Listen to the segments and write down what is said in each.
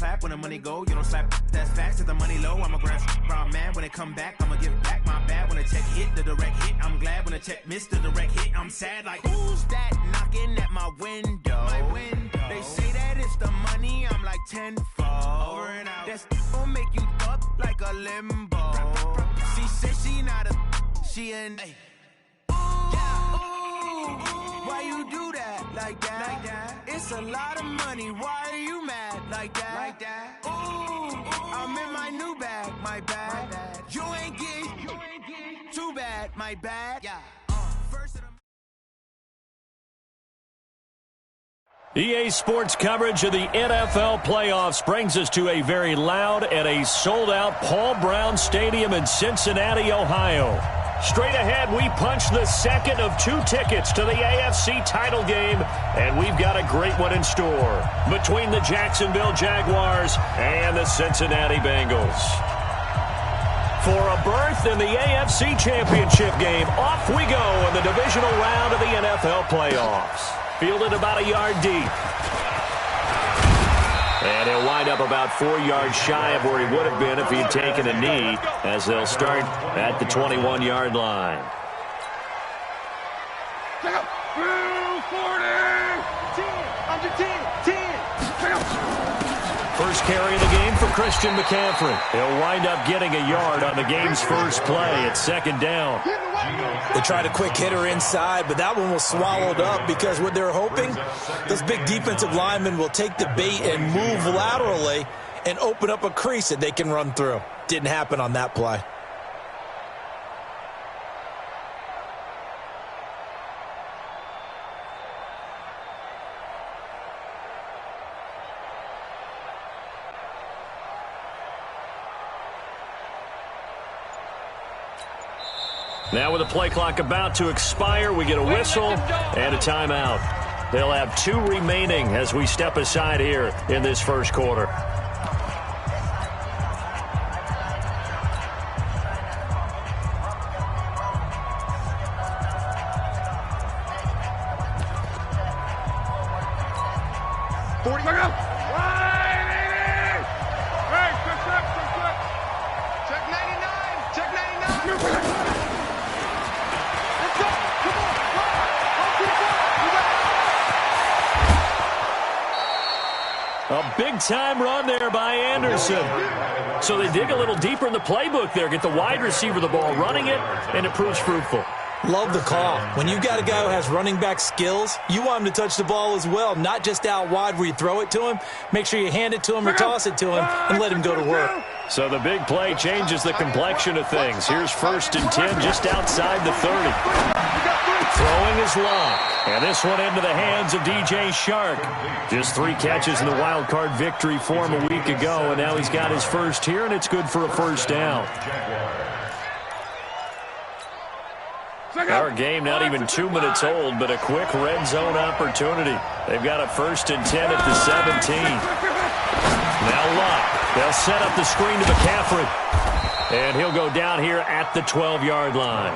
clap when the money go. You don't slap, that's facts. If the money low, I'ma grab round man. When it come back, I'ma give back my bad. When the check hit, the direct hit, I'm glad. When the check missed, the direct hit, I'm sad. Like, who's that knocking at my window? They say that it's the money, I'm like tenfold. Over and out. That's gon' make you up like a limbo. She said she not a, she an. Why you do that like that? It's a lot of money. Why are you mad like that? Ooh, I'm in my new bag, my bad. You ain't getting too bad, my bad. Yeah. EA Sports coverage of the NFL playoffs brings us to a very loud and a sold-out Paul Brown Stadium in Cincinnati, Ohio. Straight ahead, we punch the second of 2 tickets to the AFC title game, and we've got a great one in store between the Jacksonville Jaguars and the Cincinnati Bengals. For a berth in the AFC Championship game, off we go in the divisional round of the NFL playoffs. Fielded about a yard deep. And he'll wind up about 4 yards shy of where he would have been if he had taken a knee, as they'll start at the 21-yard line. 40, 10. First carry of the game for Christian McCaffrey. He'll wind up getting a yard on the game's first play at second down. They tried a quick hitter inside, but that one was swallowed up because what they're hoping, those big defensive linemen will take the bait and move laterally and open up a crease that they can run through. Didn't happen on that play. Now with the play clock about to expire, we get a whistle and a timeout. They'll have 2 remaining as we step aside here in this first quarter. A big-time run there by Anderson. So they dig a little deeper in the playbook there, get the wide receiver the ball, running it, and it proves fruitful. Love the call. When you've got a guy who has running back skills, you want him to touch the ball as well, not just out wide where you throw it to him. Make sure you hand it to him or toss it to him and let him go to work. So the big play changes the complexion of things. Here's 1st and 10 just outside the 30. Throwing is Locke. And this one into the hands of DJ Shark. Just 3 catches in the wild card victory for him a week ago, and now he's got his first here, and it's good for a first down. Our game not even 2 minutes old, but a quick red zone opportunity. They've got a 1st and 10 at the 17. Now Locke. They'll set up the screen to McCaffrey. And he'll go down here at the 12-yard line.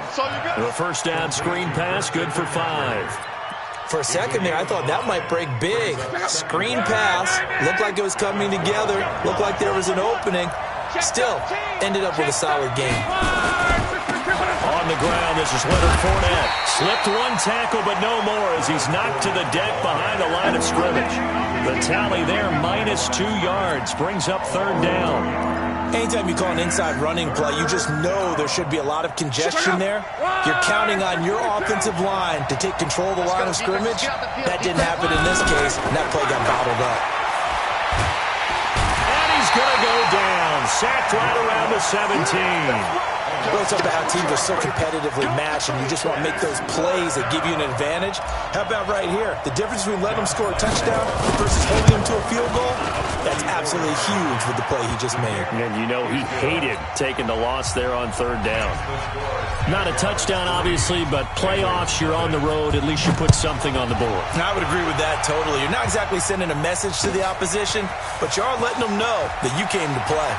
The first down screen pass, good for 5. For a second there, I thought that might break big. Screen pass, looked like it was coming together, looked like there was an opening. Still, ended up with a solid game. On the ground, this is Leonard Fournette. Slipped 1 tackle, but no more as he's knocked to the deck behind the line of scrimmage. The tally there, -2 yards, brings up 3rd down. Anytime you call an inside running play, you just know there should be a lot of congestion there. You're counting on your offensive line to take control of the line of scrimmage. That didn't happen in this case, and that play got bottled up. And he's going to go down, sacked right around the 17. Goes up to how teams are so competitively matched, and you just want to make those plays that give you an advantage. How about right here? The difference between letting them score a touchdown versus holding them to a field goal, that's absolutely huge with the play he just made. And you know he hated taking the loss there on 3rd down. Not a touchdown, obviously, but playoffs, you're on the road. At least you put something on the board. And I would agree with that totally. You're not exactly sending a message to the opposition, but you are letting them know that you came to play.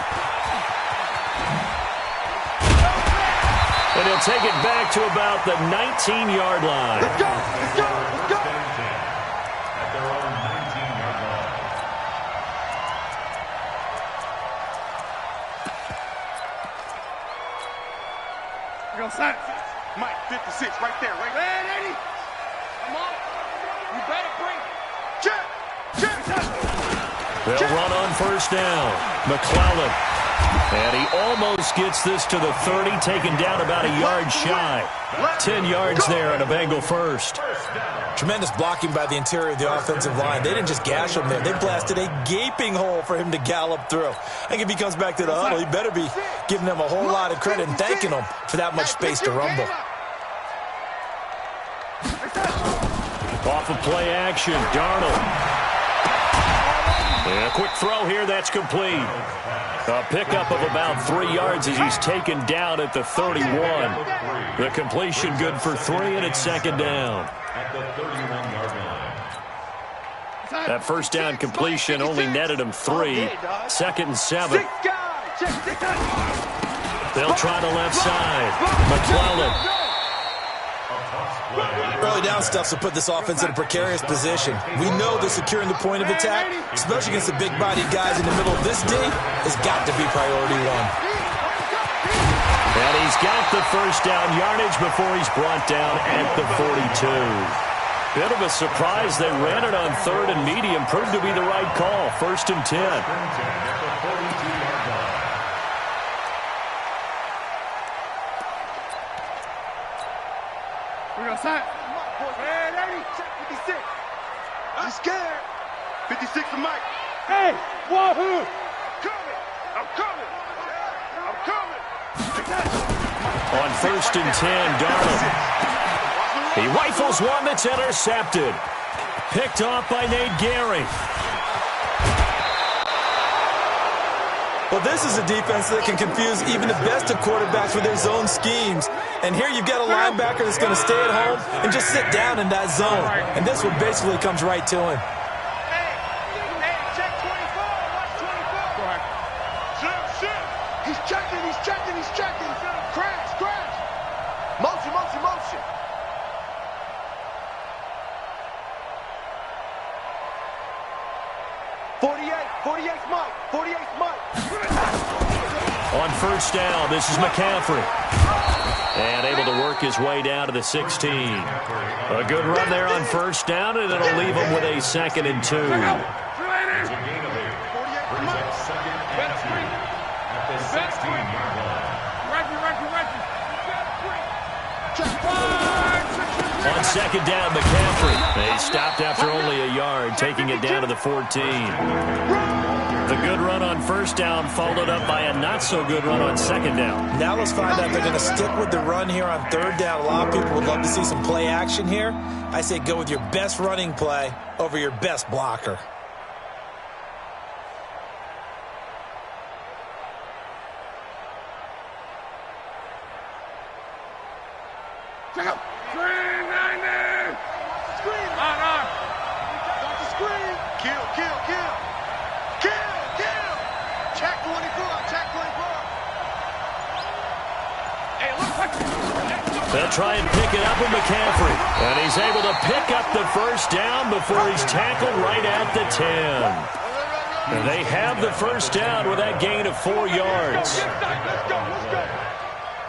And he'll take it back to about the 19-yard line. Let's go! Let's go! Let's go! At their own 19-yard line. Mike, 56, right there, right there. Eddie. Come on. You better bring it. Check. They'll run on first down. McClellan. And he almost gets this to the 30, taken down about a yard shy. 10 yards there and a Bengal first. Tremendous blocking by the interior of the offensive line. They didn't just gash him there. They blasted a gaping hole for him to gallop through. I think if he comes back to the huddle, he better be giving them a whole lot of credit and thanking them for that much space to rumble. Off of play action, Darnold. And a quick throw here, that's complete. A pickup of about 3 yards as he's taken down at the 31. The completion good for 3, and it's second down. That first down completion only netted him 3. Second and 7. They'll try the left side. McClellan. Early down stuff will put this offense in a precarious position. We know that securing the point of attack, especially against the big-bodied guys in the middle of this D, has got to be priority 1. And he's got the first down yardage before he's brought down at the 42. Bit of a surprise. They ran it on 3rd and medium. Proved to be the right call. 1st and 10. We're going to sign. Hey, lady, check 56. I'm scared. 56 to Mike. Hey, wahoo! I'm coming. On 1st and 10, Darnold. He rifles one that's intercepted. Picked off by Nate Gehring. Well, this is a defense that can confuse even the best of quarterbacks with their zone schemes. And here you've got a linebacker that's going to stay at home and just sit down in that zone. And this one basically comes right to him. Hey, check 24. Watch 24. He's checking. Crash. Motion. 48's Mike. 48's Mike. On first down, this is McCaffrey. And able to work his way down to the 16. A good run there on first down, and it'll leave him with a 2nd and 2. On second down, McCaffrey. He stopped after only a yard, taking it down to the 14. The good run on first down followed up by a not-so-good run on second down. Now let's find out if they're going to stick with the run here on 3rd down. A lot of people would love to see some play action here. I say go with your best running play over your best blocker. Check out. Screen 90. Screen. On. Screen. Kill. Check 24. Hey, look. They'll try and pick it up with McCaffrey. And he's able to pick up the first down before he's tackled right at the 10. And they have the first down with that gain of 4 yards. Let's go.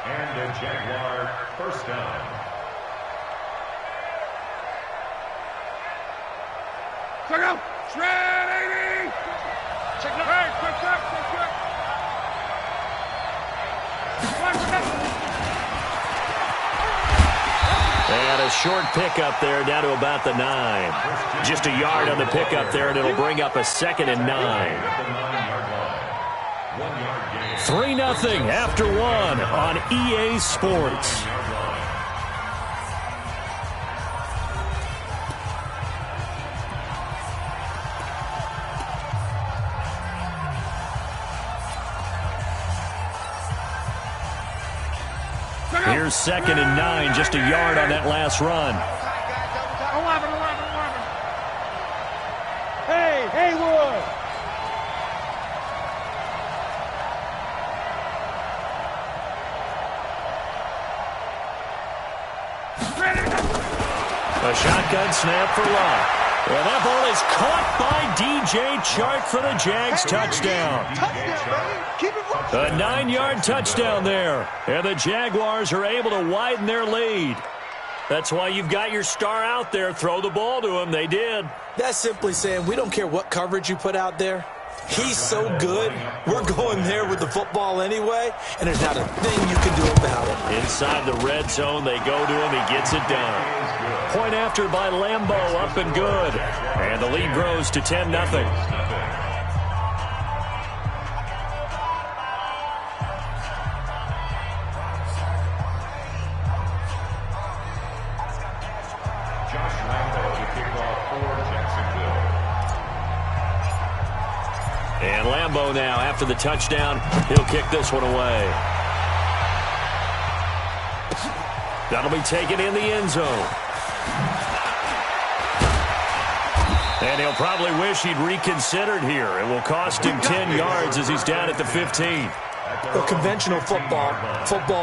And a Jaguar first down. Check out. Shred 80. Check it out. Hey, quick. And a short pickup there down to about the 9. Just a yard on the pickup there, and it'll bring up a 2nd and 9. 3-0 after 1 on EA Sports. Here's 2nd and 9, just a yard on that last run. 11. Hey, Haywood. A shotgun snap for Locke. And that ball is caught by DJ Chark for the Jags touchdown. A 9-yard touchdown there. And the Jaguars are able to widen their lead. That's why you've got your star out there. Throw the ball to him. They did. That's simply saying we don't care what coverage you put out there. He's so good, we're going there with the football anyway, and there's not a thing you can do about it. Inside the red zone, they go to him. He gets it done. Point after by Lambo, up and good. And the lead grows to 10-0. And Lambo now, after the touchdown, he'll kick this one away. That'll be taken in the end zone. And he'll probably wish he'd reconsidered here. It will cost him 10 yards as he's down at the 15. Well, conventional football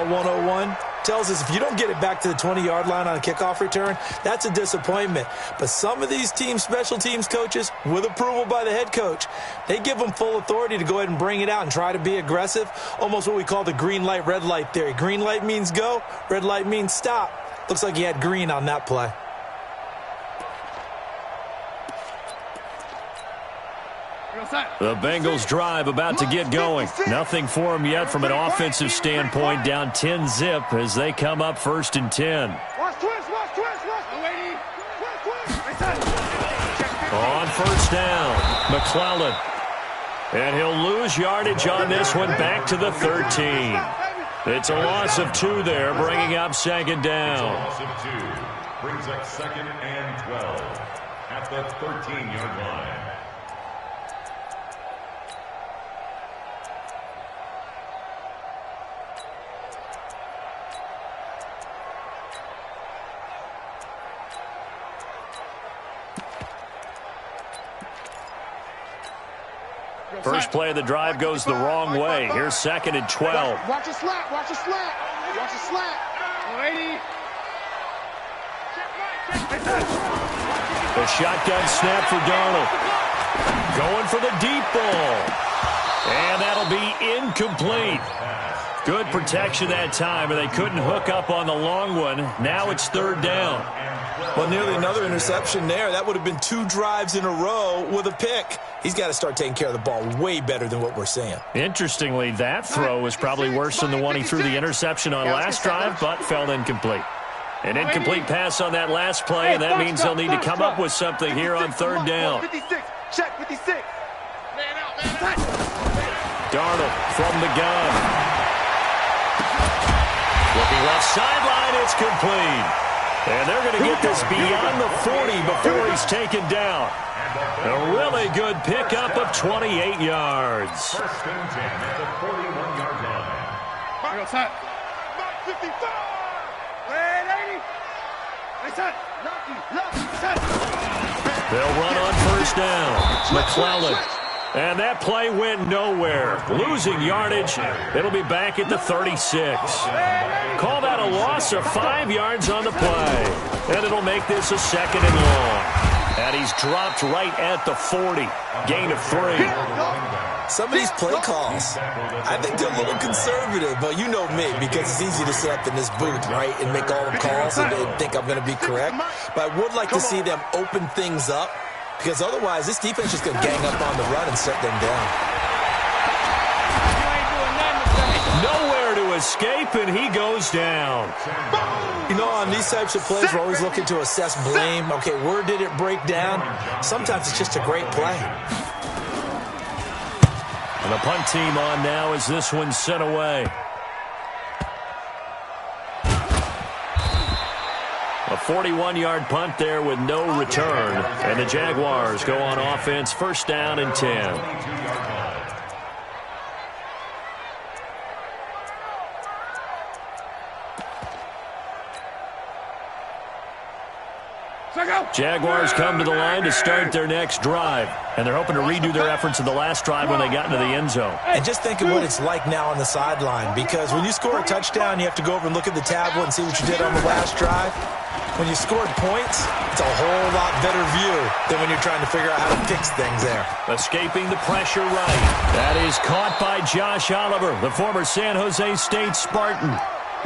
101, tells us if you don't get it back to the 20-yard line on a kickoff return, that's a disappointment. But some of these special teams coaches, with approval by the head coach, they give them full authority to go ahead and bring it out and try to be aggressive, almost what we call the green light, red light theory. Green light means go, red light means stop. Looks like he had green on that play. The Bengals drive about to get going. Nothing for them yet from an offensive standpoint, down 10-0 as they come up 1st and 10. On first down, McClellan. And he'll lose yardage on this one, back to the 13. It's a loss of 2 there, bringing up 2nd down. Loss of 2 brings up 2nd and 12 at the 13-yard line. First play of the drive goes the wrong way. Here's 2nd and 12. Watch a slat. Watch a slat. Watch a slat. Lady. The shotgun snap for Darnold. Going for the deep ball. And that'll be incomplete. Good protection that time, and they couldn't hook up on the long one. Now it's 3rd down. Well, nearly another interception there. That would have been 2 drives in a row with a pick. He's got to start taking care of the ball way better than what we're seeing. Interestingly, that throw was probably worse than the one he threw the interception on last drive, but fell incomplete. An incomplete pass on that last play, and that means they'll need to come up with something here on 3rd down. 56. Check 56. Man out, man. Darnold from the gun. Looking left sideline, it's complete. And they're going to get this beyond the 40 before he's taken down. A really good pickup of 28 yards. 1st and 10 at the 41-yard line. Mark 55. Red 80. They'll run on 1st down. McClellan. And that play went nowhere. Losing yardage. It'll be back at the 36. Call that a loss of 5 yards on the play. And it'll make this a 2nd and long. And he's dropped right at the 40. Gain of 3. Some of these play calls, I think they're a little conservative, but you know me, because it's easy to sit up in this booth, right, and make all the calls and think I'm going to be correct. But I would like to see them open things up, because otherwise this defense is going to gang up on the run and shut them down. Nowhere to escape, and he goes down. You know, on these types of plays, we're always looking to assess blame. Okay, where did it break down? Sometimes it's just a great play. And the punt team on now as this one's sent away. A 41-yard punt there with no return. And the Jaguars go on offense, 1st down and 10. Check out. Jaguars come to the line to start their next drive, and they're hoping to redo their efforts of the last drive when they got into the end zone. And just think of what it's like now on the sideline, because when you score a touchdown, you have to go over and look at the tablet and see what you did on the last drive. When you scored points, it's a whole lot better view than when you're trying to figure out how to fix things there. Escaping the pressure right. That is caught by Josh Oliver, the former San Jose State Spartan.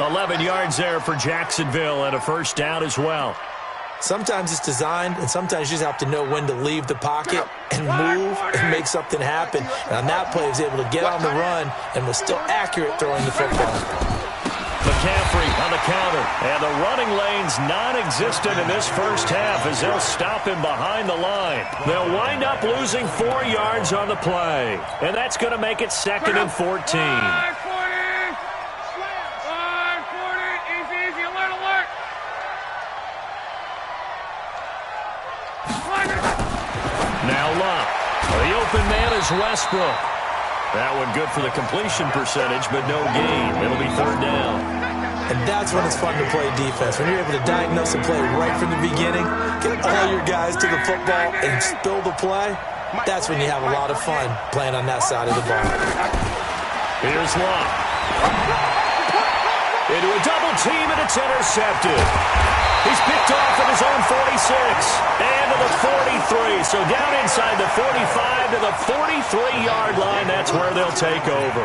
11 yards there for Jacksonville and a first down as well. Sometimes it's designed, and sometimes you just have to know when to leave the pocket and move and make something happen. And on that play, he was able to get on the run and was still accurate throwing the football. McCaffrey on the counter, and the running lane's non-existent in this first half as they'll stop him behind the line. They'll wind up losing 4 yards on the play, and that's going to make it 2nd and 14. Now Luck. The open man is Westbrook. That one good for the completion percentage, but no gain. It'll be 3rd down. And that's when it's fun to play defense. When you're able to diagnose a play right from the beginning, get all your guys to the football and spill the play, that's when you have a lot of fun playing on that side of the ball. Here's Luck. Into a double team, and it's intercepted. He's picked off at his own 46 and to the 43. So down inside the 45 to the 43-yard line. That's where they'll take over.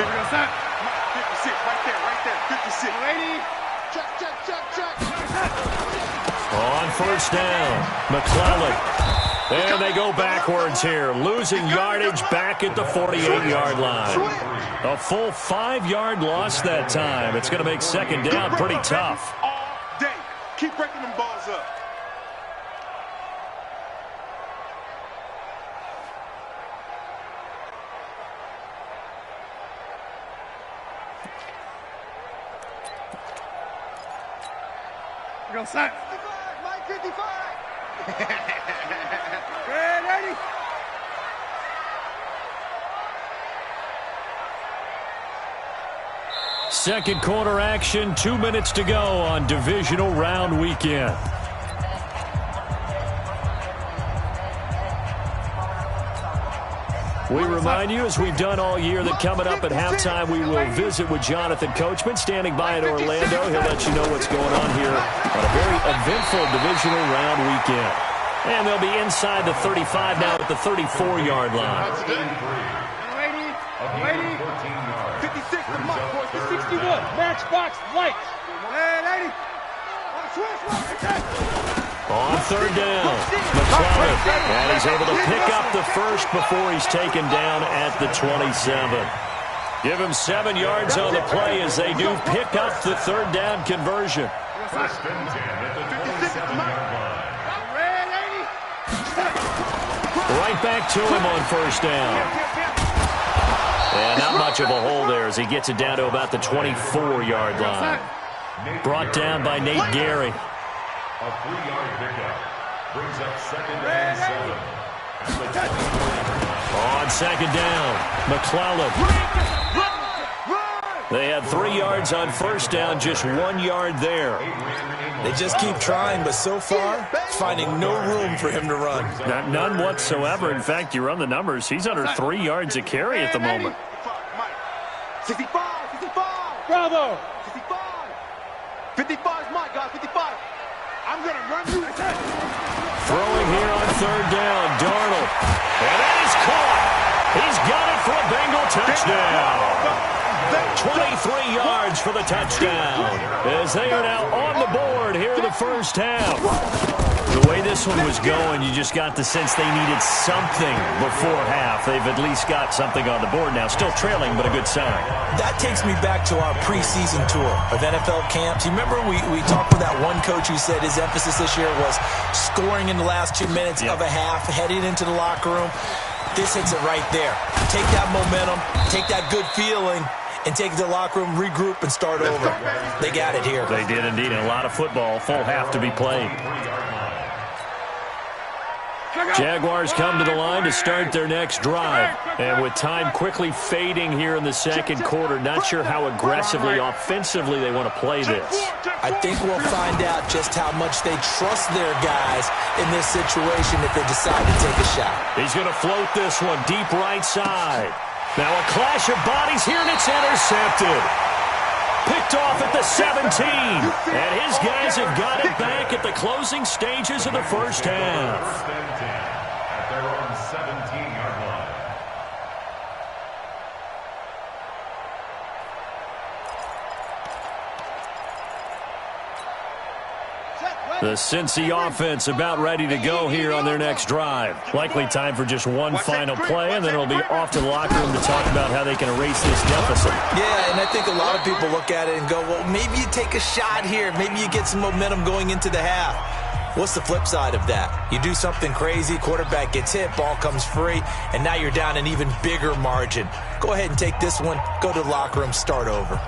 56, right there, 56. Lady, check. On first down, McClellan. And they go backwards here, losing yardage back at the 48-yard line. A full 5-yard loss that time. It's going to make 2nd down pretty tough. All day. Keep breaking them balls up. Go, son. 55, Mike 55. Ready? Second quarter action, 2 minutes to go on divisional round weekend. We remind you, as we've done all year, that coming up at halftime, we will visit with Jonathan Coachman, standing by in Orlando. He'll let you know what's going on here on a very eventful divisional round weekend. And they'll be inside the 35 now at the 34-yard line. Lady. 56 to Mike, boys. 61. Matchbox lights. Hey, lady. On 3rd down, McClellan, and he's able to pick up the first before he's taken down at the 27. Give him 7 yards on the play as they do pick up the 3rd down conversion. 1st and 10 at the 27-yard line. Right back to him on 1st down. And not much of a hole there as he gets it down to about the 24-yard line. Brought down by Nate Gary. A 3-yard pickup brings up 2nd and 7. On 2nd down, McClellan. They had 3 yards on 1st down, just 1 yard there. They just keep trying, but so far, finding no room for him to run. None whatsoever. In fact, you run the numbers, he's under 3 yards a carry at the moment. 65. Bravo. 65. 55 is Mike, guys. 55. I'm going to run you. Throwing here on 3rd down, Darnold. And that is caught. He's got it for a Bengal touchdown. 23 yards for the touchdown. As they are now on the board here in the first half. The way this one was going, you just got the sense they needed something before half. They've at least got something on the board now. Still trailing, but a good sign. That takes me back to our preseason tour of NFL camps. You remember we talked with that one coach who said his emphasis this year was scoring in the last 2 minutes of a half, heading into the locker room. This hits it right there. Take that momentum, take that good feeling, and take it to the locker room, regroup, and start over. They got it here. They did indeed. And a lot of football, full half to be played. Jaguars come to the line to start their next drive. And with time quickly fading here in the second quarter, not sure how aggressively, offensively they want to play this. I think we'll find out just how much they trust their guys in this situation if they decide to take a shot. He's going to float this one deep right side. Now a clash of bodies here, and it's intercepted. Picked off at the 17. And his guys have got it back at the closing stages of the first half. First and 10 at their own 17-yard line. The Cincy offense about ready to go here on their next drive. Likely time for just one final play, and then it'll be off to the locker room to talk about how they can erase this deficit. Yeah, and I think a lot of people look at it and go, well, maybe you take a shot here. Maybe you get some momentum going into the half. What's the flip side of that? You do something crazy, quarterback gets hit, ball comes free, and now you're down an even bigger margin. Go ahead and take this one, go to the locker room, start over.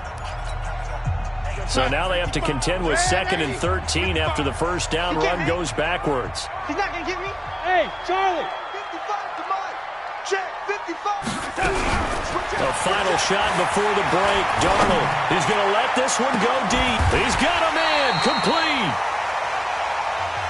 So now they have to contend with 2nd and 13 after the first down run goes backwards. He's not going to get me. Hey, Charlie. 55 to Mike. Check, 55. A final shot before the break. Darnold is going to let this one go deep. He's got a man complete.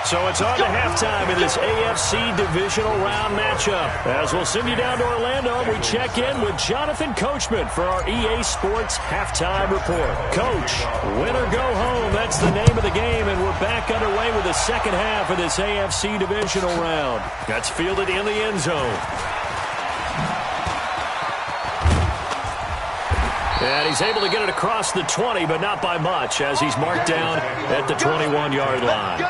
So it's on to halftime in this AFC divisional round matchup. As we'll send you down to Orlando, we check in with Jonathan Coachman for our EA Sports Halftime Report. Coach, win or go home, that's the name of the game, and we're back underway with the second half of this AFC divisional round. That's fielded in the end zone. And he's able to get it across the 20, but not by much, as he's marked down at the 21-yard line.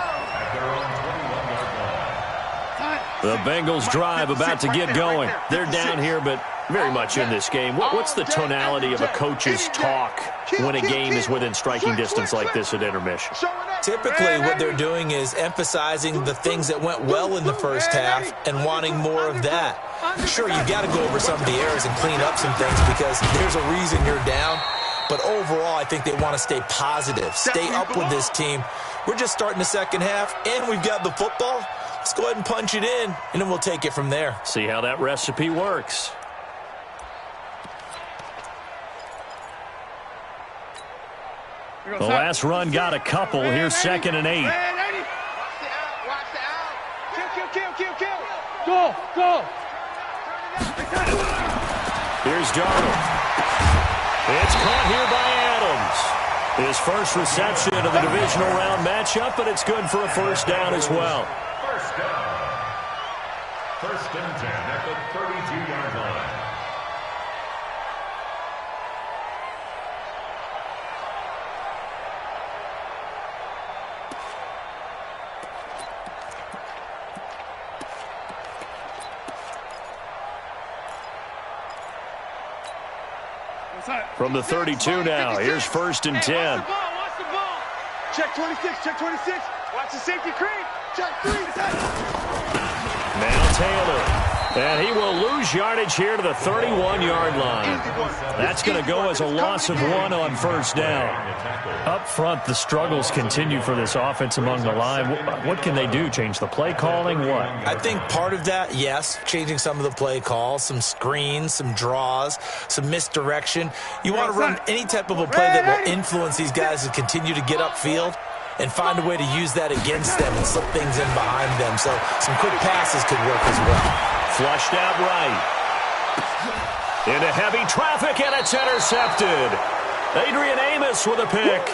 The Bengals drive about to get going. They're down here, but very much in this game. What's the tonality of a coach's talk when a game is within striking distance like this at intermission? Typically, what they're doing is emphasizing the things that went well in the first half and wanting more of that. Sure, you got to go over some of the errors and clean up some things because there's a reason you're down. But overall, I think they want to stay positive, stay up with this team. We're just starting the second half, and we've got the football. Let's go ahead and punch it in, and then we'll take it from there. See how that recipe works. The last run got a couple. Here's 2nd and 8. Watch the out. Kill. Go. Here's Darnold. It's caught here by Adams. His first reception of the divisional round matchup, but it's good for a first down as well. First down. 1st and 10 at the 32-yard line. From the 32 now, here's 1st and 10. Watch the ball. Check 26. Watch the safety creep. Check 3. Now Taylor. And he will lose yardage here to the 31-yard line. That's going to go as a loss of 1 on first down. Up front, the struggles continue for this offense among the line. What can they do? Change the play calling? What? I think part of that, yes, changing some of the play calls, some screens, some draws, some misdirection. You want to run any type of a play that will influence these guys to continue to get upfield and find a way to use that against them and slip things in behind them. So some quick passes could work as well. Flushed out right. Into heavy traffic, and it's intercepted. Adrian Amos with a pick.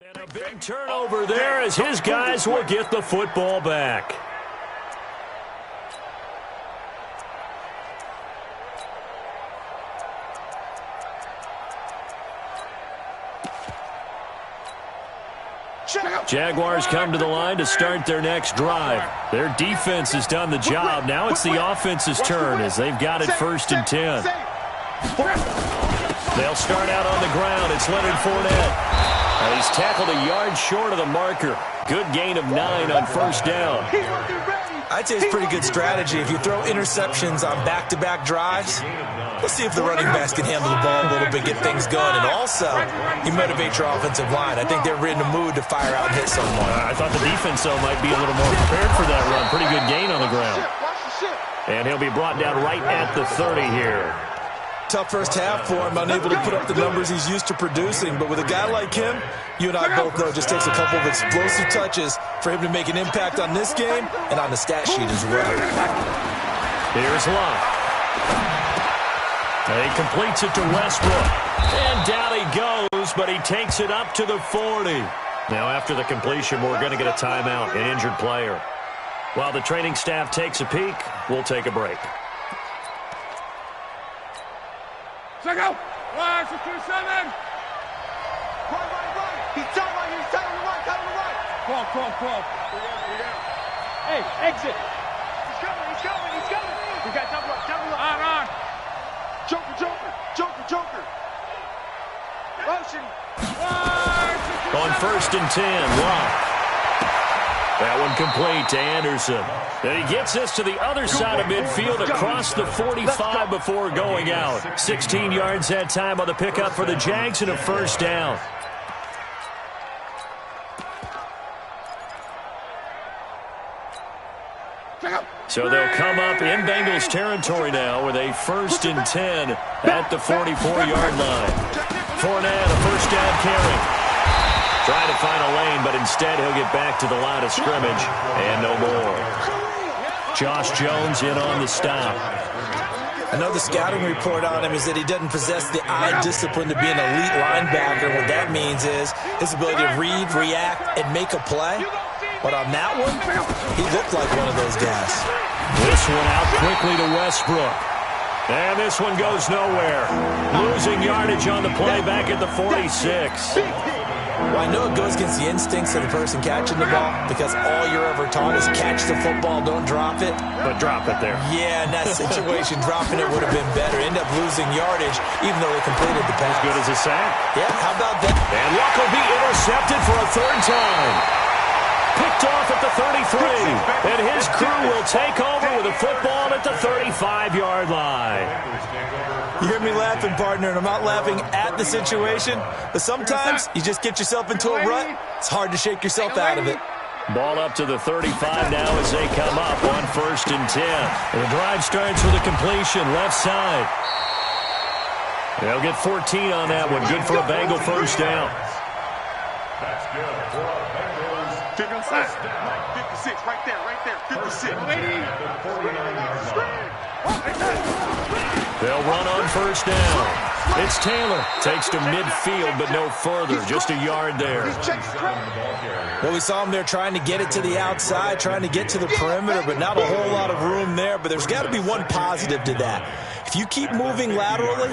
And a big turnover there as his guys will get the football back. Jaguars come to the line to start their next drive. Their defense has done the job. Now it's the offense's turn as they've got it 1st and 10. They'll start out on the ground. It's Leonard Fournette. And he's tackled a yard short of the marker. Good gain of 9 on first down. I'd say it's pretty good strategy. If you throw interceptions on back-to-back drives, let's see if the running backs can handle the ball a little bit, get things going. And also, you motivate your offensive line. I think they're in the mood to fire out and hit someone. I thought the defense, though, might be a little more prepared for that run. Pretty good gain on the ground. And he'll be brought down right at the 30 here. Tough first half for him, unable to put up the numbers he's used to producing. But with a guy like him, you and I both know it just takes a couple of explosive touches for him to make an impact on this game and on the stat sheet as well. Here's Love. He completes it to Westbrook. And down he goes, but he takes it up to the 40. Now after the completion, we're going to get a timeout, an injured player. While the training staff takes a peek, we'll take a break. Check out! 1, 2, 7! Right. He's telling right, he's telling the right, telling the right. Crawl. Hey, exit. He's coming. We got double up. On. Joker. Motion. On first and 10, Love. That one complete to Anderson. And he gets this to the other side of midfield across the 45 before going out. 16 yards that time on the pickup for the Jags and a first down. So they'll come up in Bengals territory now with a first and 10 at the 44-yard line. Fournette, a first down carry. Trying to find a lane, but instead he'll get back to the line of scrimmage and no more. Josh Jones in on the stop. I know the scouting report on him is that he doesn't possess the eye discipline to be an elite linebacker. What that means is his ability to read, react, and make a play. But on that one, he looked like one of those guys. This one out quickly to Westbrook. And this one goes nowhere. Losing yardage on the play back at the 46. Well, I know it goes against the instincts of the person catching the ball because all you're ever taught is catch the football, don't drop it. But drop it there. Yeah, in that situation, dropping it would have been better. End up losing yardage, even though they completed the pass. As good as a sack. Yeah, how about that? And Luck will be intercepted for a third time. Picked off at the 33. And his crew will take over with a football at the 35-yard line. You hear me laughing, partner, and I'm not laughing at the situation, but sometimes you just get yourself into a rut. It's hard to shake yourself out of it. Ball up to the 35 now as they come up on first and 10. And the drive starts with a completion left side. They'll get 14 on that one. Good for a Bengal first down. That's good for a Bengals first down. 56, right there, 56. At the 49-yard line. They'll run on first down. It's Taylor. Takes to midfield, but no further. Just a yard there. Well, we saw him there trying to get it to the outside, trying to get to the perimeter, but not a whole lot of room there. But there's got to be one positive to that. If you keep moving laterally,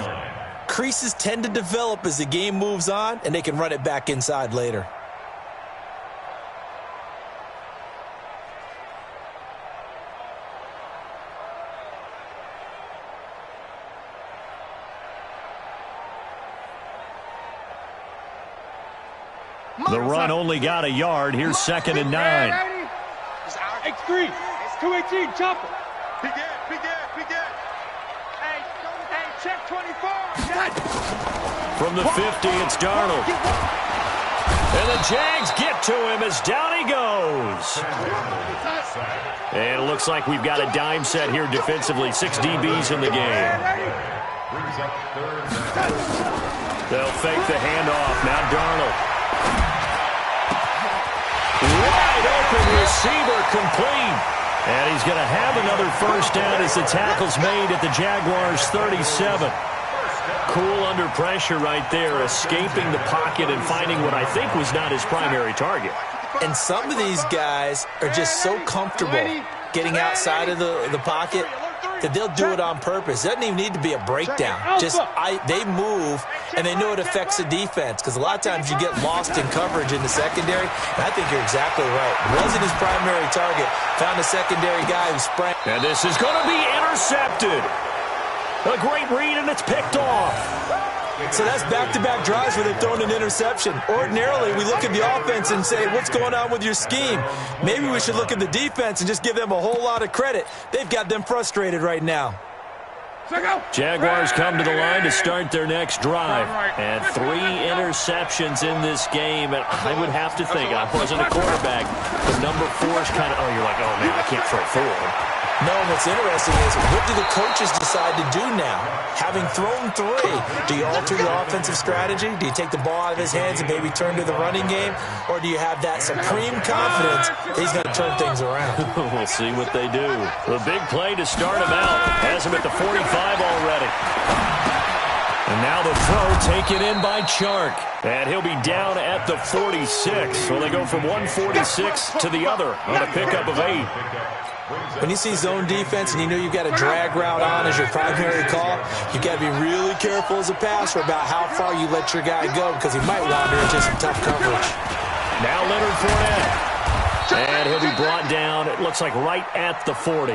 creases tend to develop as the game moves on, and they can run it back inside later. The run only got a yard. Here's second and 9. X3, 218, chopper. Big Ed. Hey, check 24. From the 50, it's Darnold. And the Jags get to him as down he goes. And it looks like we've got a dime set here defensively. 6 DBs in the game. They'll fake the handoff. Now Darnold. Wide open receiver complete. And he's going to have another first down as the tackle's made at the Jaguars' 37. Cool under pressure right there, escaping the pocket and finding what I think was not his primary target. And some of these guys are just so comfortable getting outside of the pocket that they'll do it on purpose. It doesn't even need to be a breakdown. They move, and they know it affects the defense because a lot of times you get lost in coverage in the secondary, and I think you're exactly right. Wasn't his primary target. Found a secondary guy who sprang. And this is going to be intercepted. A great read, and it's picked off. So that's back-to-back drives where they've thrown an interception. Ordinarily, we look at the offense and say, what's going on with your scheme? Maybe we should look at the defense and just give them a whole lot of credit. They've got them frustrated right now. Jaguars come to the line to start their next drive. And 3 interceptions in this game. And I would have to think, I wasn't a quarterback, but number 4 is kind of, you're like, oh, man, I can't throw 4. No, what's interesting is, what do the coaches decide to do now? Having thrown 3, do you alter your offensive strategy? Do you take the ball out of his hands and maybe turn to the running game? Or do you have that supreme confidence that he's going to turn things around? We'll see what they do. The big play to start him out. Has him at the 45 already. And now the throw taken in by Chark. And he'll be down at the 46. So they go from 146 to the other on a pickup of 8. When you see zone defense and you know you've got a drag route on as your primary call, you've got to be really careful as a passer about how far you let your guy go because he might wander into some tough coverage. Now Leonard Fournette. And he'll be brought down, it looks like, right at the 40.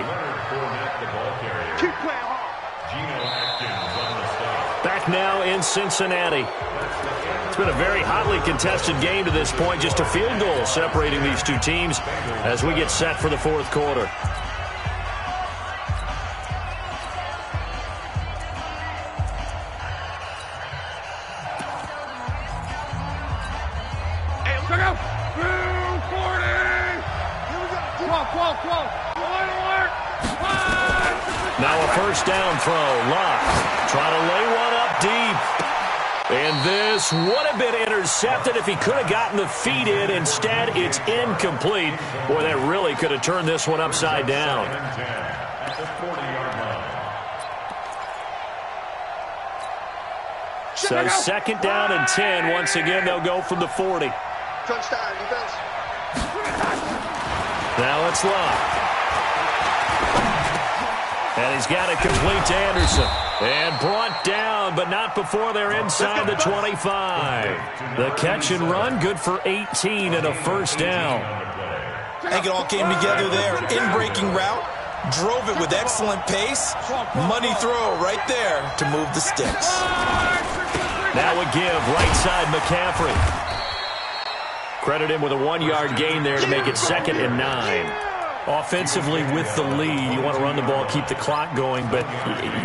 Back now in Cincinnati. It's been a very hotly contested game to this point. Just a field goal separating these two teams as we get set for the 4th quarter. Hey, look out! 240! Now a first down throw. Locke trying to lay one up deep. And this would have been intercepted if he could have gotten the feet in. Instead, it's incomplete. Boy, that really could have turned this one upside down. So 2nd down and 10. Once again, they'll go from the 40. Touchdown, defense. Now it's Locke. And he's got it complete to Anderson. And brought down, but not before they're inside the 25. The catch and run, good for 18 and a first down. I think it all came together there. In-breaking route, drove it with excellent pace. Money throw right there to move the sticks. Now a give, right side McCaffrey. Credit him with a 1-yard gain there to make it 2nd and 9. Offensively with the lead, you want to run the ball, keep the clock going, but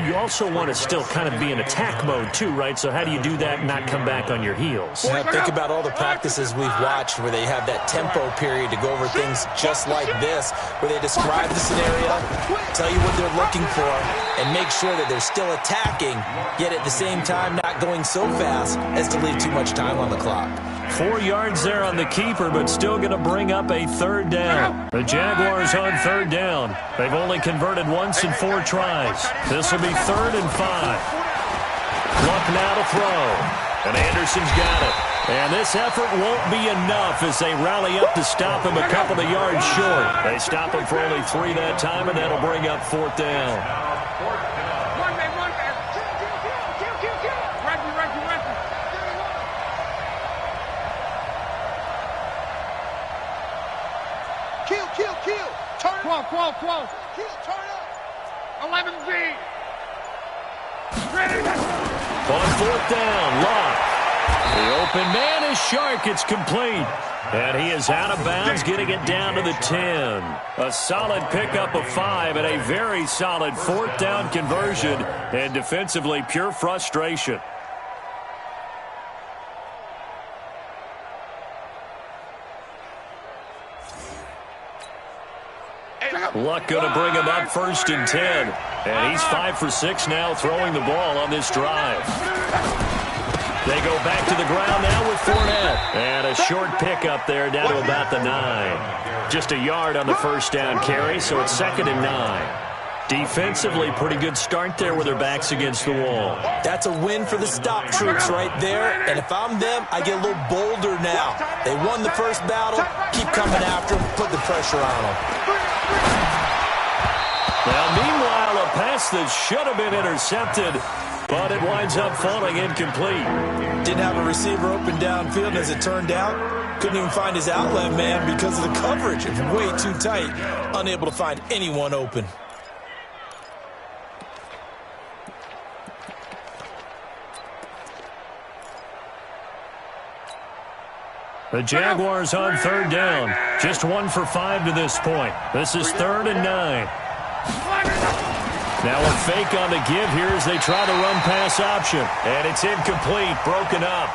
you also want to still kind of be in attack mode too, right? So how do you do that and not come back on your heels? Yeah, think about all the practices we've watched where they have that tempo period to go over things just like this, where they describe the scenario, tell you what they're looking for, and make sure that they're still attacking, yet at the same time not going so fast as to leave too much time on the clock. 4 yards there on the keeper, but still going to bring up a 3rd down. The Jaguars on 3rd down. They've only converted once in 4 tries. This will be 3rd and 5. Luck now to throw. And Anderson's got it. And this effort won't be enough as they rally up to stop him a couple of yards short. They stop him for only 3 that time, and that'll bring up 4th down. Kill, turn up. 11Z. Ready. On 4th down, Locke. The open man is Chark. It's complete. And he is out of bounds, getting it down to the 10. A solid pickup of 5 and a very solid 4th down conversion. And defensively, pure frustration. Luck going to bring him up 1st and 10. And he's 5 for 6 now throwing the ball on this drive. They go back to the ground now with Fournette. And a short pickup there down to about the 9. Just a yard on the 1st down carry, so it's 2nd and 9. Defensively, pretty good start there with their backs against the wall. That's a win for the stop troops right there. And if I'm them, I get a little bolder now. They won the first battle. Keep coming after them. Put the pressure on them. Well, meanwhile, a pass that should have been intercepted, but it winds up falling incomplete. Didn't have a receiver open downfield, as it turned out. Couldn't even find his outlet man because of the coverage. It's way too tight. Unable to find anyone open. The Jaguars on third down. Just 1 for 5 to this point. This is 3rd and 9. Now a fake on the give here as they try to run pass option. And it's incomplete, broken up.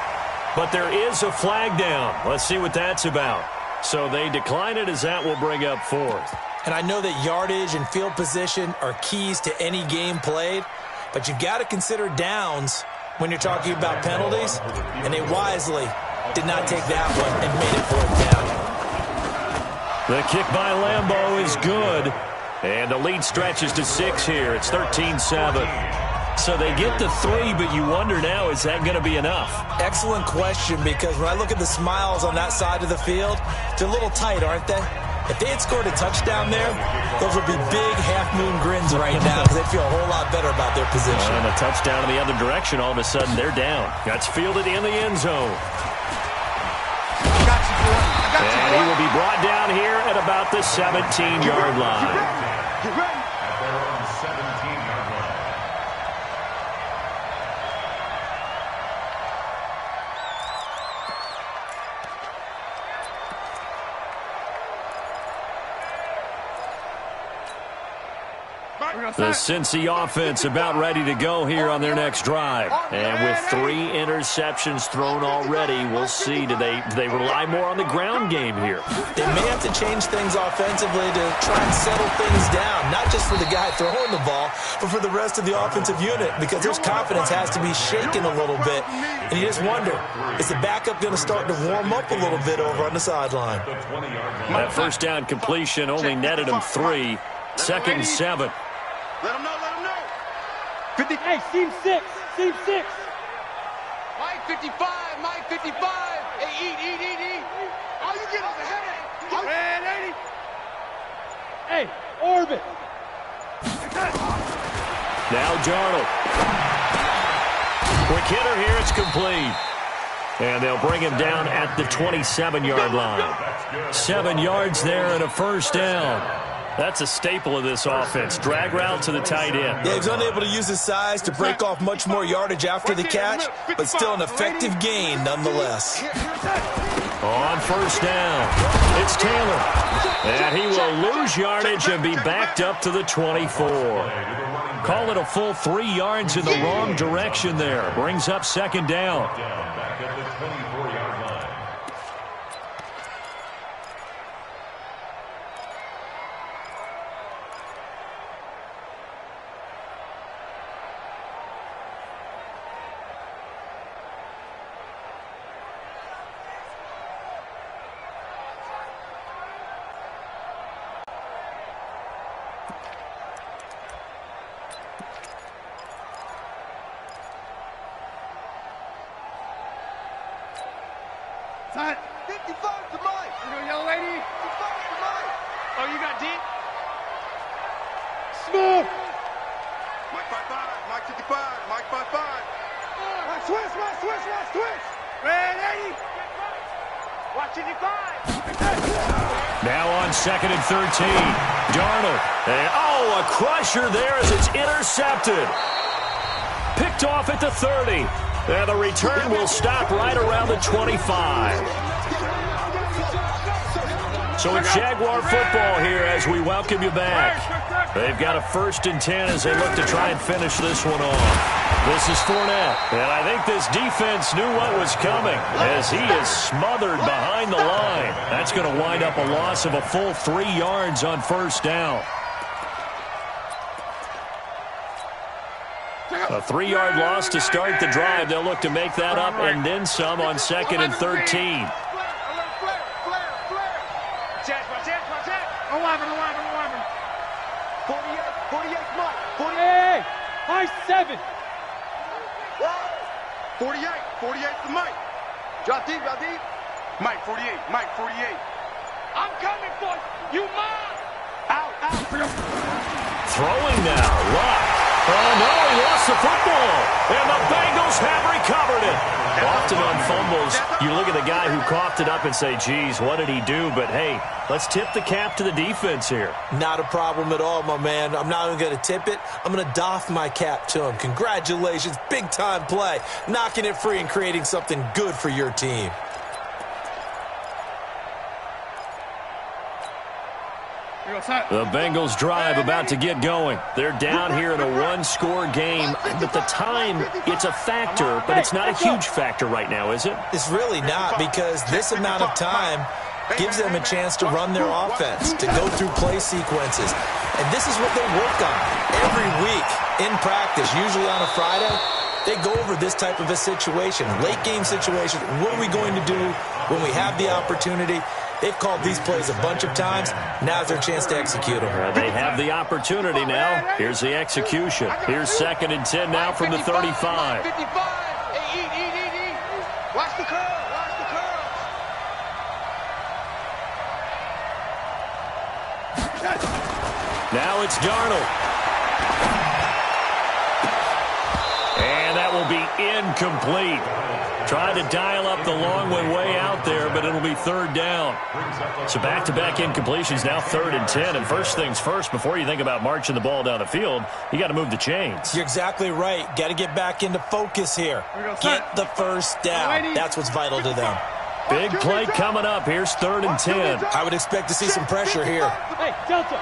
But there is a flag down. Let's see what that's about. So they decline it as that will bring up 4th. And I know that yardage and field position are keys to any game played, but you've got to consider downs when you're talking about penalties, and they wisely did not take that one and made it 4th down. The kick by Lambeau is good, and the lead stretches to 6 here. It's 13-7. So they get the 3, but you wonder now, is that going to be enough? Excellent question, because when I look at the smiles on that side of the field, they're a little tight, aren't they? If they had scored a touchdown there, those would be big half-moon grins right now because they'd feel a whole lot better about their position. And a touchdown in the other direction, all of a sudden they're down. That's fielded in the end zone. And he will be brought down here at about the 17-yard line. Get ready. At their own 17-yard line. The Cincy offense about ready to go here on their next drive. And with 3 interceptions thrown already, we'll see. Do they rely more on the ground game here? They may have to change things offensively to try and settle things down, not just for the guy throwing the ball, but for the rest of the offensive unit, because their confidence has to be shaken a little bit. And you just wonder, is the backup going to start to warm up a little bit over on the sideline? That first down completion only netted him 3. 2nd and 7. Let him know, let him know. 50. Hey, seam 6. Seam 6. Mike 55, Mike 55. Hey, eat. All you get is a headache. Red 80. Hey, orbit. Now Darnold. Quick hitter here, it's complete. And they'll bring him down at the 27-yard line. 7 yards there and a first down. That's a staple of this offense. Drag route to the tight end. Yeah, he's unable to use his size to break off much more yardage after the catch, but still an effective gain nonetheless. On first down, it's Taylor. And he will lose yardage and be backed up to the 24. Call it a full 3 yards in the wrong direction there. Brings up 2nd down. Back at the 24-yard line. Son, 55 to Mike. You know, young lady. 55 to Mike. Oh, you got deep? Smooth. Mike 55, Mike 55, Mike 55. Mike switch. Red 80. Watch 55. Now on 2nd and 13. Darnold. And, a crusher there as it's intercepted. Picked off at the 30. And the return will stop right around the 25. So it's Jaguar football here as we welcome you back. They've got a 1st and 10 as they look to try and finish this one off. This is Fournette. And I think this defense knew what was coming as he is smothered behind the line. That's going to wind up a loss of a full 3 yards on first down. A 3-yard loss to start the drive. They'll look to make that up and then some on 2nd and 13. Watch it. 48, Mike. 48. Hey, high 7. 48 to Mike. Drop deep. Mike 48. I'm coming for you. You mine. Out. Throwing now. Luck. Oh, no, he lost the football. And the Bengals have recovered it. Often on fumbles, you look at the guy who coughed it up and say, geez, what did he do? But, hey, let's tip the cap to the defense here. Not a problem at all, my man. I'm not even going to tip it. I'm going to doff my cap to him. Congratulations. Big-time play. Knocking it free and creating something good for your team. The Bengals drive about to get going. They're down here in a one-score game, but the time, it's a factor, but it's not a huge factor right now, is it? It's really not, because this amount of time gives them a chance to run their offense, to go through play sequences. And this is what they work on every week in practice, usually on a Friday. They go over this type of a situation, late-game situation. What are we going to do when we have the opportunity? They've called these plays a bunch of times. Now's their chance to execute them. They have the opportunity now. Here's the execution. Here's 2nd and 10 now from the 35. 55. Hey, eat. Watch the curl. Now it's Darnold. And that will be incomplete. Trying to dial up the long one way out there, but it'll be 3rd down. So back-to-back incompletions, now 3rd and 10. And first things first, before you think about marching the ball down the field, you got to move the chains. You're exactly right. Got to get back into focus here. Get the first down. That's what's vital to them. Big play coming up. Here's 3rd and 10. I would expect to see some pressure here. Hey, Delta.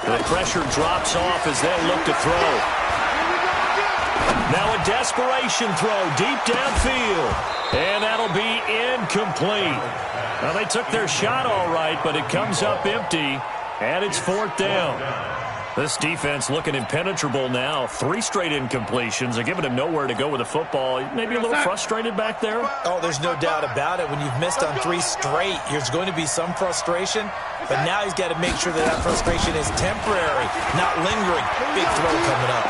The pressure drops off as they look to throw. Now a desperation throw deep downfield. And that'll be incomplete. Well, they took their shot all right, but it comes up empty. And it's 4th down. This defense looking impenetrable now. 3 straight incompletions. They're giving him nowhere to go with the football. Maybe a little frustrated back there? Oh, there's no doubt about it. When you've missed on 3 straight, there's going to be some frustration. But now he's got to make sure that frustration is temporary, not lingering. Big throw coming up.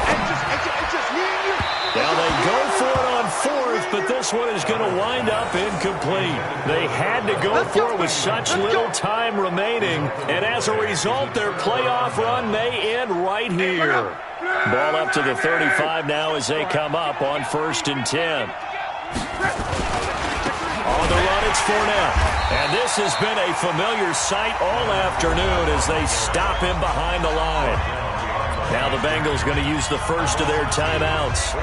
Now they go for it on 4th, but this one is going to wind up incomplete. They had to go for it with such little time remaining, and as a result, their playoff run may end right here. Ball up to the 35 now as they come up on 1st and 10. On the run, it's Fournette. And this has been a familiar sight all afternoon as they stop him behind the line. Now the Bengals going to use the first of their timeouts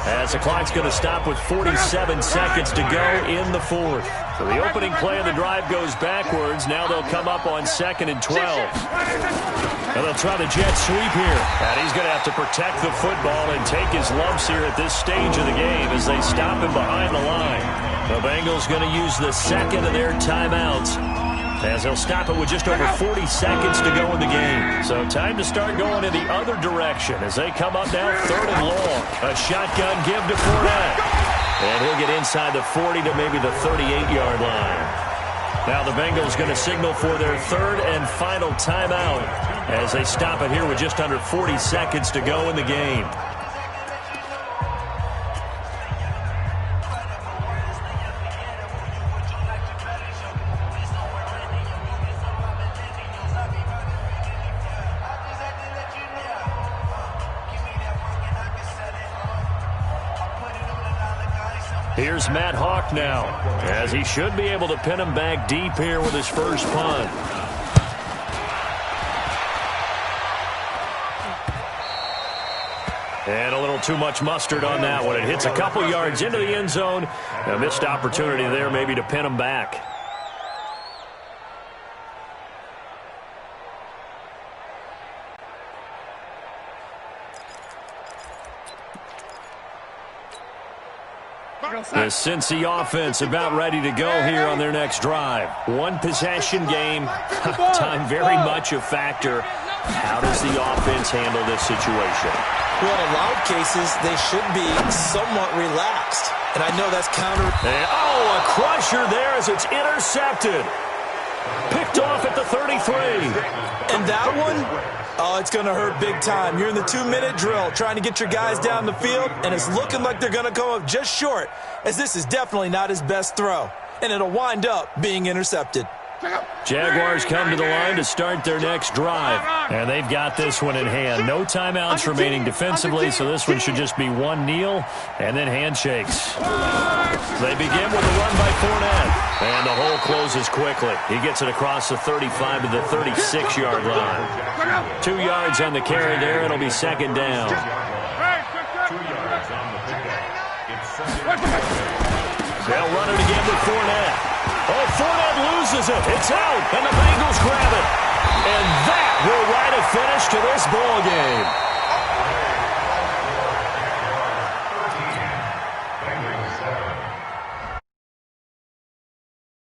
as the clock's going to stop with 47 seconds to go in the 4th. So the opening play of the drive goes backwards. Now they'll come up on 2nd and 12. And they'll try the jet sweep here. And he's going to have to protect the football and take his lumps here at this stage of the game as they stop him behind the line. The Bengals going to use the second of their timeouts as they'll stop it with just over 40 seconds to go in the game. So time to start going in the other direction as they come up now 3rd and long. A shotgun give to Fournette. And he'll get inside the 40 to maybe the 38-yard line. Now the Bengals going to signal for their 3rd and final timeout as they stop it here with just under 40 seconds to go in the game. Here's Matt Hawk now, as he should be able to pin him back deep here with his first punt. And a little too much mustard on that one. It hits a couple yards into the end zone. A missed opportunity there maybe to pin him back. The Cincy offense about ready to go here on their next drive. One possession game. Time very much a factor. How does the offense handle this situation? Well, in a lot of cases, they should be somewhat relaxed. And I know that's counter. And, a crusher there as it's intercepted. Picked off at the 33. And that one? Oh, it's going to hurt big time. You're in the 2-minute drill trying to get your guys down the field, and it's looking like they're going to come up just short, as this is definitely not his best throw. And it'll wind up being intercepted. Jaguars come to the line to start their next drive. And they've got this one in hand. No timeouts remaining defensively, so this one should just be one kneel and then handshakes. They begin with a run by Fournette. And the hole closes quickly. He gets it across the 35 to the 36-yard line. 2 yards on the carry there. It'll be second down. 2 yards on the pickup. It's second. They'll run it again with Fournette. Oh, Fournette loses it. It's out, and the Bengals grab it. And that will write a finish to this ball game.